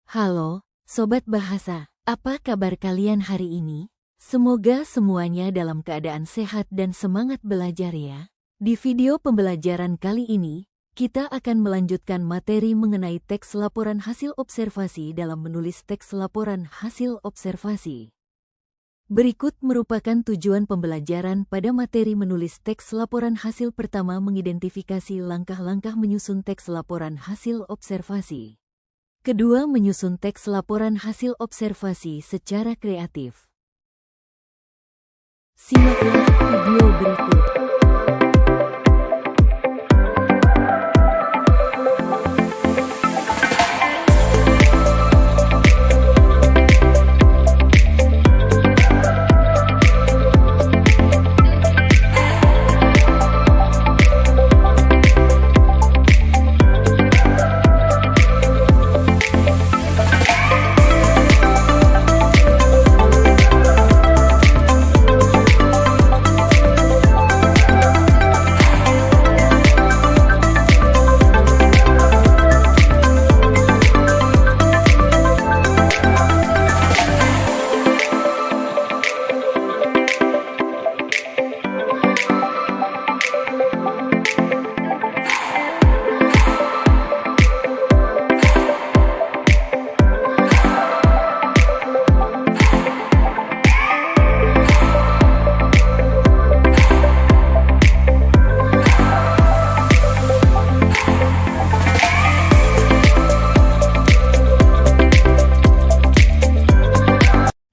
Halo, Sobat Bahasa. Apa kabar kalian hari ini? Semoga semuanya dalam keadaan sehat dan semangat belajar ya. Di video pembelajaran kali ini, kita akan melanjutkan materi mengenai teks laporan hasil observasi dalam menulis teks laporan hasil observasi. Berikut merupakan tujuan pembelajaran pada materi menulis teks laporan hasil. Pertama, mengidentifikasi langkah-langkah menyusun teks laporan hasil observasi. Kedua, menyusun teks laporan hasil observasi secara kreatif. Simaklah video berikut.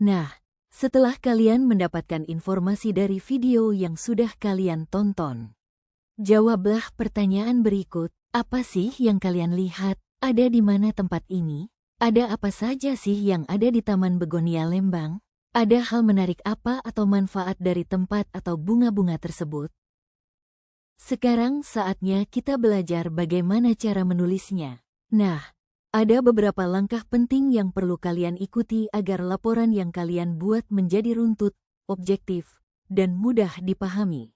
Nah, setelah kalian mendapatkan informasi dari video yang sudah kalian tonton, jawablah pertanyaan berikut. Apa sih yang kalian lihat? Ada di mana tempat ini? Ada apa saja sih yang ada di Taman Begonia Lembang? Ada hal menarik apa atau manfaat dari tempat atau bunga-bunga tersebut? Sekarang saatnya kita belajar bagaimana cara menulisnya. Nah, ada beberapa langkah penting yang perlu kalian ikuti agar laporan yang kalian buat menjadi runtut, objektif, dan mudah dipahami.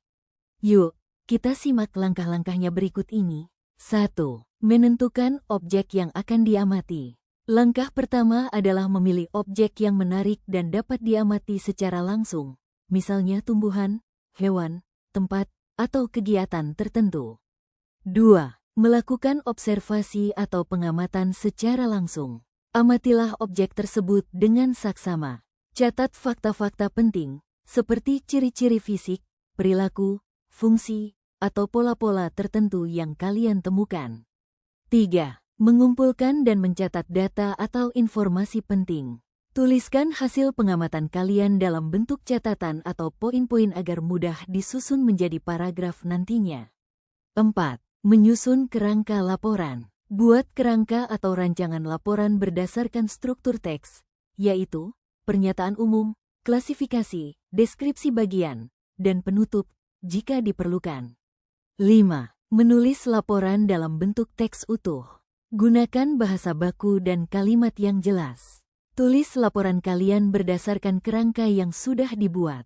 Yuk, kita simak langkah-langkahnya berikut ini. 1. Menentukan objek yang akan diamati. Langkah pertama adalah memilih objek yang menarik dan dapat diamati secara langsung, misalnya tumbuhan, hewan, tempat, atau kegiatan tertentu. 2. Melakukan observasi atau pengamatan secara langsung. Amatilah objek tersebut dengan saksama. Catat fakta-fakta penting, seperti ciri-ciri fisik, perilaku, fungsi, atau pola-pola tertentu yang kalian temukan. 3. Mengumpulkan dan mencatat data atau informasi penting. Tuliskan hasil pengamatan kalian dalam bentuk catatan atau poin-poin agar mudah disusun menjadi paragraf nantinya. 4. Menyusun kerangka laporan. Buat kerangka atau rancangan laporan berdasarkan struktur teks, yaitu pernyataan umum, klasifikasi, deskripsi bagian, dan penutup jika diperlukan. 5. Menulis laporan dalam bentuk teks utuh. Gunakan bahasa baku dan kalimat yang jelas. Tulis laporan kalian berdasarkan kerangka yang sudah dibuat.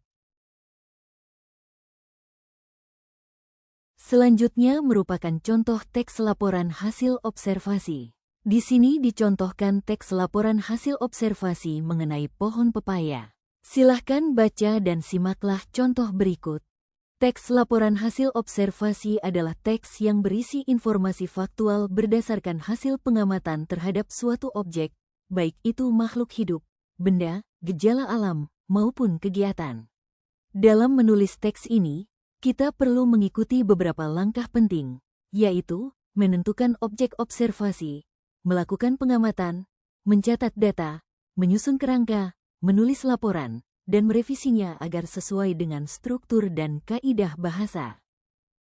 Selanjutnya merupakan contoh teks laporan hasil observasi. Di sini dicontohkan teks laporan hasil observasi mengenai pohon pepaya. Silahkan baca dan simaklah contoh berikut. Teks laporan hasil observasi adalah teks yang berisi informasi faktual berdasarkan hasil pengamatan terhadap suatu objek, baik itu makhluk hidup, benda, gejala alam, maupun kegiatan. Dalam menulis teks ini, kita perlu mengikuti beberapa langkah penting, yaitu menentukan objek observasi, melakukan pengamatan, mencatat data, menyusun kerangka, menulis laporan, dan merevisinya agar sesuai dengan struktur dan kaidah bahasa.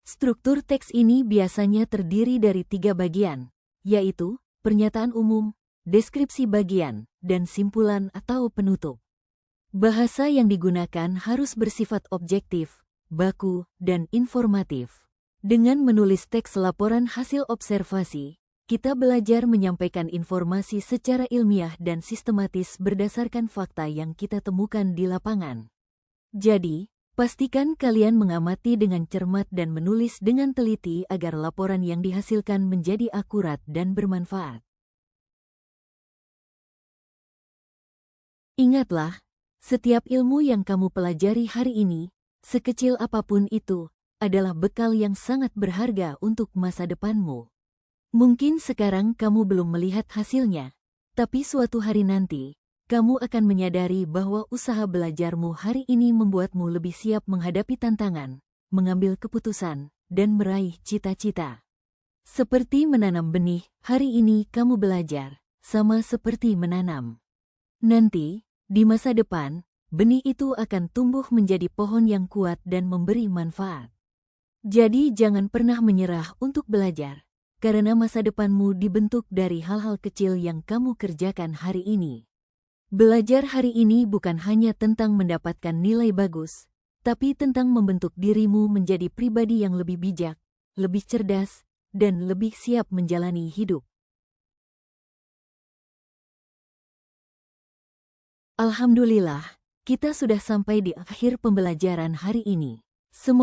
Struktur teks ini biasanya terdiri dari 3 bagian, yaitu pernyataan umum, deskripsi bagian, dan simpulan atau penutup. Bahasa yang digunakan harus bersifat objektif, baku, dan informatif. Dengan menulis teks laporan hasil observasi, kita belajar menyampaikan informasi secara ilmiah dan sistematis berdasarkan fakta yang kita temukan di lapangan. Jadi, pastikan kalian mengamati dengan cermat dan menulis dengan teliti agar laporan yang dihasilkan menjadi akurat dan bermanfaat. Ingatlah, setiap ilmu yang kamu pelajari hari ini, sekecil apapun itu, adalah bekal yang sangat berharga untuk masa depanmu. Mungkin sekarang kamu belum melihat hasilnya, tapi suatu hari nanti, kamu akan menyadari bahwa usaha belajarmu hari ini membuatmu lebih siap menghadapi tantangan, mengambil keputusan, dan meraih cita-cita. Seperti menanam benih, hari ini kamu belajar, sama seperti menanam. Nanti, di masa depan, benih itu akan tumbuh menjadi pohon yang kuat dan memberi manfaat. Jadi jangan pernah menyerah untuk belajar, karena masa depanmu dibentuk dari hal-hal kecil yang kamu kerjakan hari ini. Belajar hari ini bukan hanya tentang mendapatkan nilai bagus, tapi tentang membentuk dirimu menjadi pribadi yang lebih bijak, lebih cerdas, dan lebih siap menjalani hidup. Alhamdulillah, kita sudah sampai di akhir pembelajaran hari ini. Semoga